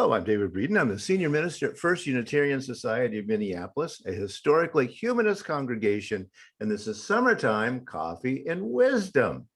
Hello, I'm David Breeden. I'm the Senior Minister at First Unitarian Society of Minneapolis, a historically humanist congregation, and this is Summertime Coffee and Wisdom.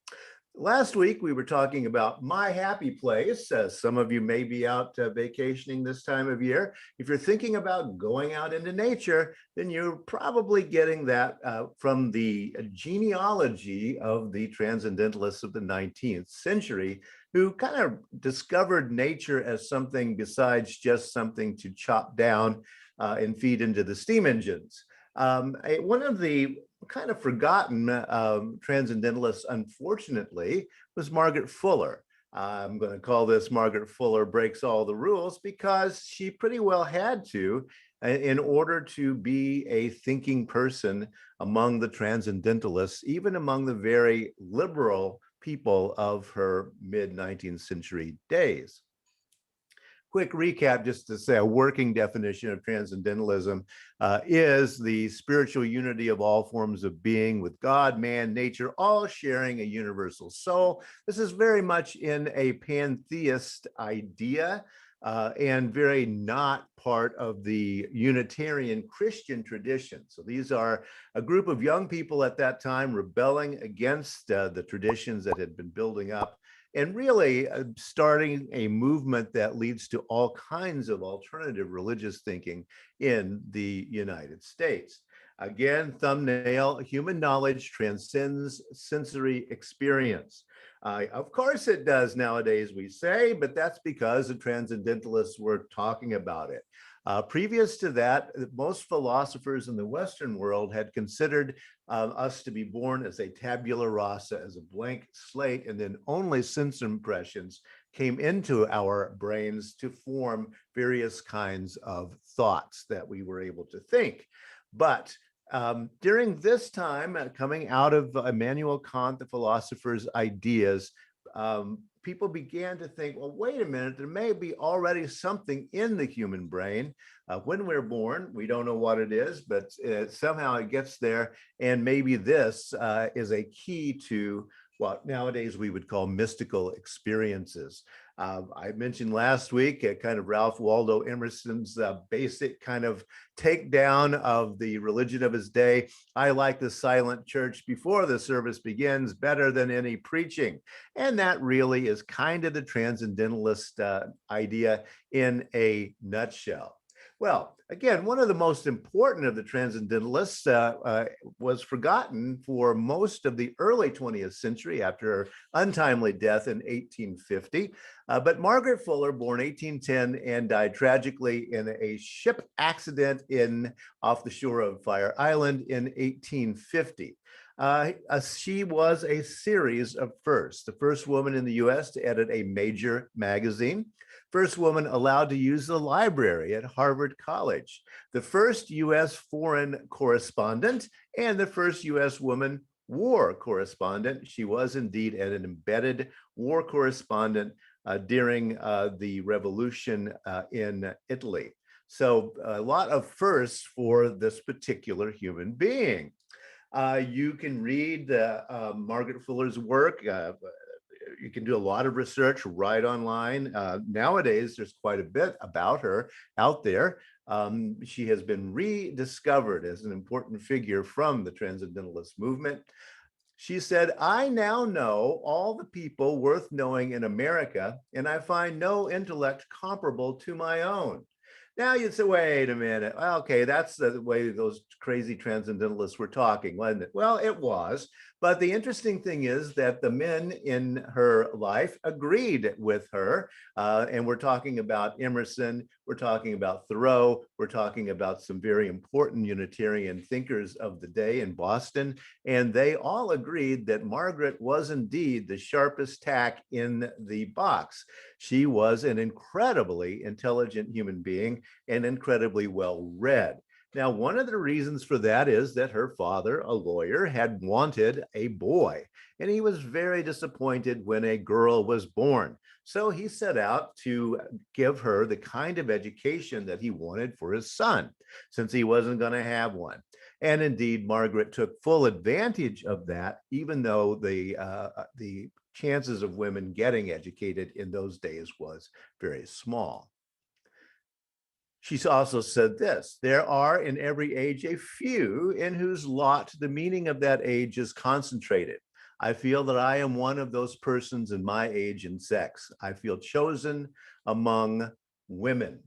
Last week, we were talking about my happy place. Some of you may be out vacationing this time of year. If you're thinking about going out into nature, then you're probably getting that from the genealogy of the transcendentalists of the 19th century, who kind of discovered nature as something besides just something to chop down and feed into the steam engines. One of the kind of forgotten transcendentalists, unfortunately, was Margaret Fuller. I'm going to call this Margaret Fuller Breaks All the Rules because she pretty well had to in order to be a thinking person among the transcendentalists, even among the very liberal people of her mid-19th century days. Quick recap, just to say a working definition of transcendentalism is the spiritual unity of all forms of being with God, man, nature, all sharing a universal soul. This is very much in a pantheist idea and very not part of the Unitarian Christian tradition. So these are a group of young people at that time rebelling against the traditions that had been building up, and really starting a movement that leads to all kinds of alternative religious thinking in the United States. Again, thumbnail, human knowledge transcends sensory experience. Of course it does nowadays, we say, but that's because the transcendentalists were talking about it. Previous to that, most philosophers in the Western world had considered us to be born as a tabula rasa, as a blank slate, and then only sense impressions came into our brains to form various kinds of thoughts that we were able to think. But during this time, coming out of Immanuel Kant, the philosopher's ideas, people began to think, well, wait a minute, there may be already something in the human brain. When we're born, we don't know what it is, but somehow it gets there. And maybe this is a key to what nowadays we would call mystical experiences. I mentioned last week kind of Ralph Waldo Emerson's basic kind of takedown of the religion of his day. I like the silent church before the service begins better than any preaching. And that really is kind of the transcendentalist idea in a nutshell. Well, again, one of the most important of the transcendentalists was forgotten for most of the early 20th century after her untimely death in 1850. But Margaret Fuller, born 1810 and died tragically in a ship accident off the shore of Fire Island in 1850. She was a series of firsts. The first woman in the US to edit a major magazine, first woman allowed to use the library at Harvard College, the first US foreign correspondent, and the first US woman war correspondent. She was indeed an embedded war correspondent during the revolution in Italy. So a lot of firsts for this particular human being. You can read Margaret Fuller's work. You can do a lot of research right online. Nowadays, there's quite a bit about her out there. She has been rediscovered as an important figure from the Transcendentalist movement. She said, I now know all the people worth knowing in America, and I find no intellect comparable to my own. Now you'd say, wait a minute. Okay, that's the way those crazy transcendentalists were talking, wasn't it? Well, it was. But the interesting thing is that the men in her life agreed with her. And we're talking about Emerson, we're talking about Thoreau, we're talking about some very important Unitarian thinkers of the day in Boston. And they all agreed that Margaret was indeed the sharpest tack in the box. She was an incredibly intelligent human being and incredibly well read. Now, one of the reasons for that is that her father, a lawyer, had wanted a boy, and he was very disappointed when a girl was born. So he set out to give her the kind of education that he wanted for his son, since he wasn't going to have one. And indeed, Margaret took full advantage of that, even though the chances of women getting educated in those days was very small. She's also said this: there are in every age a few in whose lot the meaning of that age is concentrated. I feel that I am one of those persons in my age and sex. I feel chosen among women.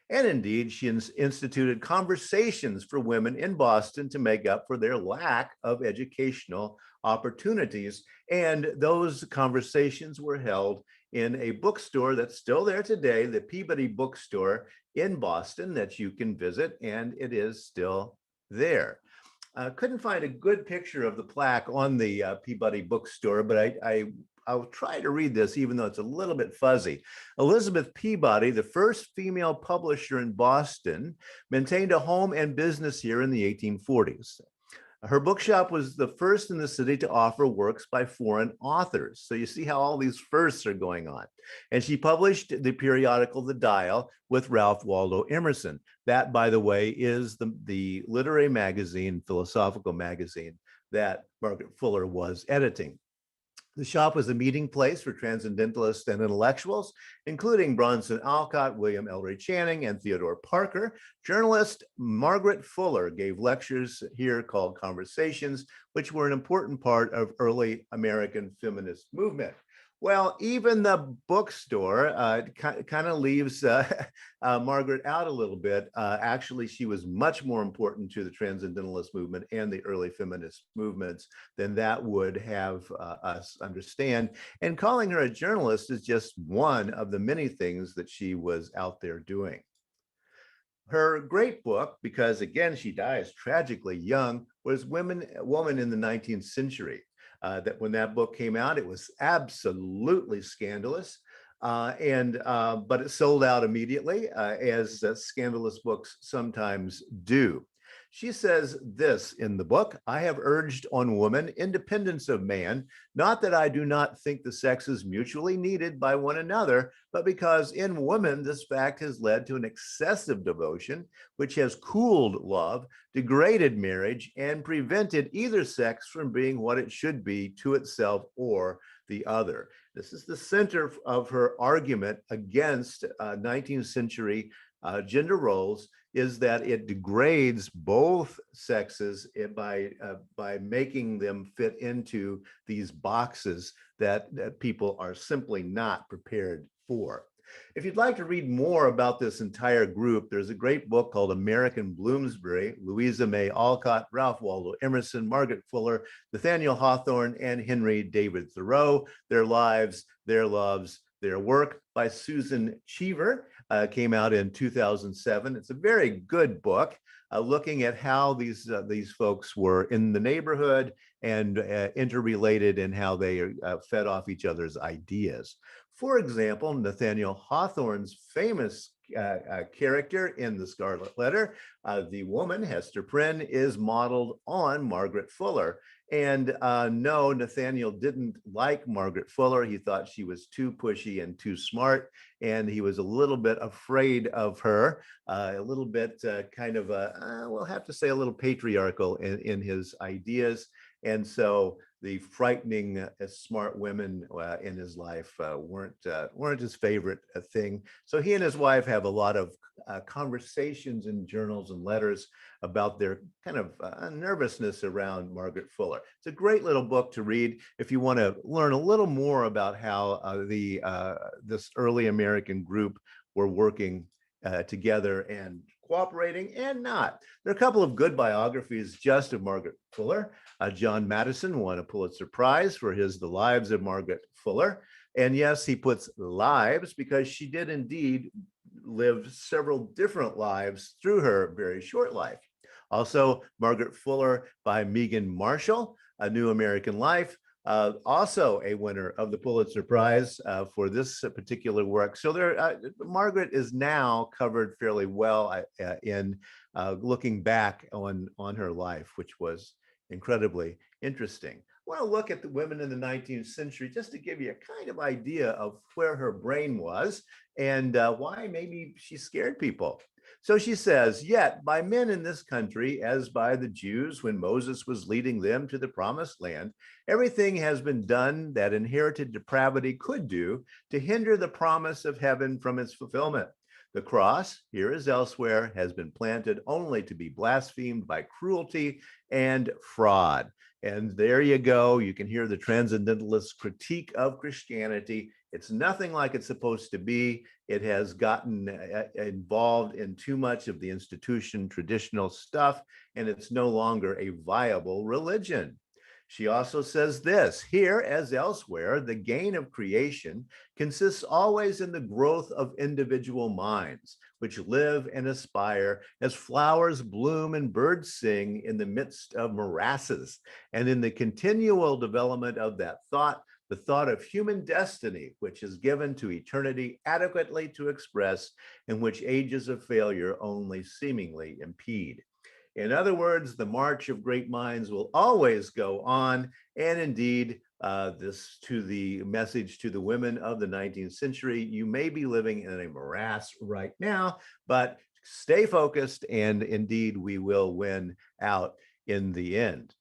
And indeed, she instituted conversations for women in Boston to make up for their lack of educational opportunities. And those conversations were held in a bookstore that's still there today, the Peabody bookstore in Boston, that you can visit, and it is still there. Couldn't find a good picture of the plaque on the Peabody bookstore, but I'll try to read this, even though it's a little bit fuzzy. Elizabeth Peabody, the first female publisher in Boston, maintained a home and business here in the 1840s. Her bookshop was the first in the city to offer works by foreign authors. So you see how all these firsts are going on. And she published the periodical The Dial with Ralph Waldo Emerson. That, by the way, is the literary magazine, philosophical magazine that Margaret Fuller was editing. The shop was a meeting place for transcendentalists and intellectuals, including Bronson Alcott, William Ellery Channing, and Theodore Parker. Journalist Margaret Fuller gave lectures here called Conversations, which were an important part of early American feminist movement. Well, even the bookstore kind of leaves Margaret out a little bit. Actually, she was much more important to the transcendentalist movement and the early feminist movements than that would have us understand. And calling her a journalist is just one of the many things that she was out there doing. Her great book, because again, she dies tragically young, was Woman in the 19th Century. That when that book came out, it was absolutely scandalous, but it sold out immediately, as scandalous books sometimes do. She says this in the book: I have urged on woman independence of man, not that I do not think the sexes mutually needed by one another, but because in woman this fact has led to an excessive devotion, which has cooled love, degraded marriage, and prevented either sex from being what it should be to itself or the other. This is the center of her argument against 19th century gender roles, is that it degrades both sexes by making them fit into these boxes that people are simply not prepared for. If you'd like to read more about this entire group, there's a great book called American Bloomsbury: Louisa May Alcott, Ralph Waldo Emerson, Margaret Fuller, Nathaniel Hawthorne, and Henry David Thoreau: Their Lives, Their Loves, Their Work, by Susan Cheever. Came out in 2007. It's a very good book, looking at how these folks were in the neighborhood and interrelated, and how they fed off each other's ideas. For example, Nathaniel Hawthorne's famous character in The Scarlet Letter, the woman, Hester Prynne, is modeled on Margaret Fuller. And no, Nathaniel didn't like Margaret Fuller. He thought she was too pushy and too smart, and he was a little bit afraid of her, a little bit kind of, we'll have to say, a little patriarchal in his ideas. And so the frightening smart women in his life weren't his favorite thing. So he and his wife have a lot of conversations in journals and letters about their kind of nervousness around Margaret Fuller. It's a great little book to read if you want to learn a little more about how this early American group were working together and cooperating and not. There are a couple of good biographies just of Margaret Fuller. John Madison won a Pulitzer Prize for his The Lives of Margaret Fuller. And yes, he puts lives because she did indeed live several different lives through her very short life. Also, Margaret Fuller by Megan Marshall, A New American Life. Also a winner of the Pulitzer Prize for this particular work. So Margaret is now covered fairly well in looking back on her life, which was incredibly interesting. I want to look at the women in the 19th century just to give you a kind of idea of where her brain was and why maybe she scared people. So she says, yet by men in this country, as by the Jews when Moses was leading them to the promised land, everything has been done that inherited depravity could do to hinder the promise of heaven from its fulfillment. The cross, here as elsewhere, has been planted only to be blasphemed by cruelty and fraud. And there you go. You can hear the transcendentalist critique of Christianity. It's nothing like it's supposed to be. It has gotten involved in too much of the institution, traditional stuff, and it's no longer a viable religion. She also says this: here, as elsewhere, the gain of creation consists always in the growth of individual minds, which live and aspire as flowers bloom and birds sing in the midst of morasses, and in the continual development of that thought, the thought of human destiny, which is given to eternity adequately to express, and which ages of failure only seemingly impede. In other words, the march of great minds will always go on. And indeed, this to the message to the women of the 19th century: you may be living in a morass right now, but stay focused, and indeed, we will win out in the end.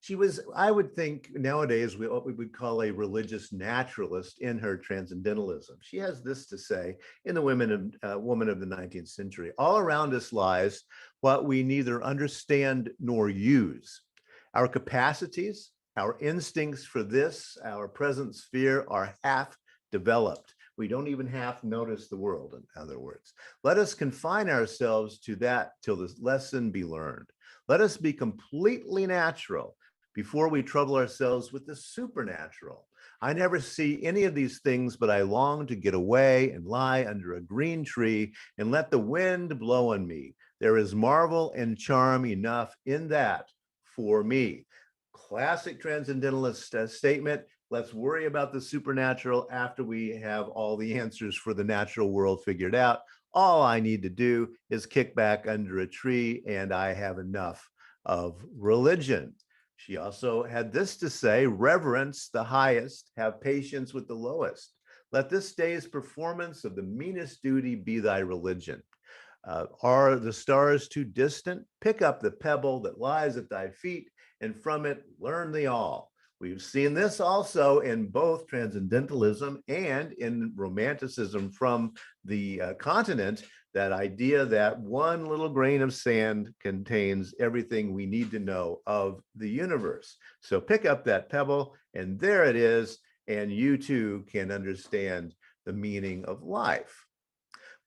She was, I would think, nowadays, what we would call a religious naturalist in her transcendentalism. She has this to say in the woman of the 19th century: all around us lies what we neither understand nor use. Our capacities, our instincts for this, our present sphere, are half developed. We don't even half notice the world, in other words. Let us confine ourselves to that till this lesson be learned. Let us be completely natural before we trouble ourselves with the supernatural. I never see any of these things, but I long to get away and lie under a green tree and let the wind blow on me. There is marvel and charm enough in that for me. Classic transcendentalist statement. Let's worry about the supernatural after we have all the answers for the natural world figured out. All I need to do is kick back under a tree, and I have enough of religion. She also had this to say: reverence the highest, have patience with the lowest. Let this day's performance of the meanest duty be thy religion. Are the stars too distant? Pick up the pebble that lies at thy feet, and from it learn the all. We've seen this also in both transcendentalism and in romanticism from the continent, that idea that one little grain of sand contains everything we need to know of the universe. So pick up that pebble, and there it is, and you too can understand the meaning of life.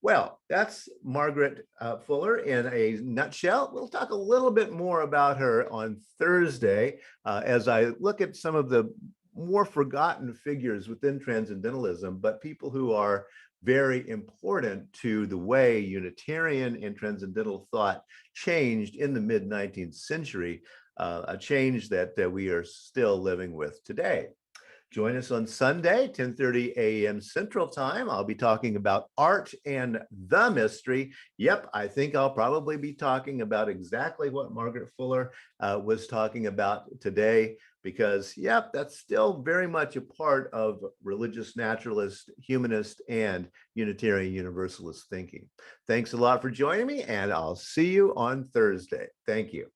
Well, that's Margaret Fuller in a nutshell. We'll talk a little bit more about her on Thursday as I look at some of the more forgotten figures within transcendentalism, but people who are very important to the way Unitarian and transcendental thought changed in the mid-19th century, a change that we are still living with today. Join us on Sunday, 10:30 a.m. Central Time. I'll be talking about art and the mystery. Yep, I think I'll probably be talking about exactly what Margaret Fuller was talking about today, because, yep, that's still very much a part of religious naturalist, humanist, and Unitarian Universalist thinking. Thanks a lot for joining me, and I'll see you on Thursday. Thank you.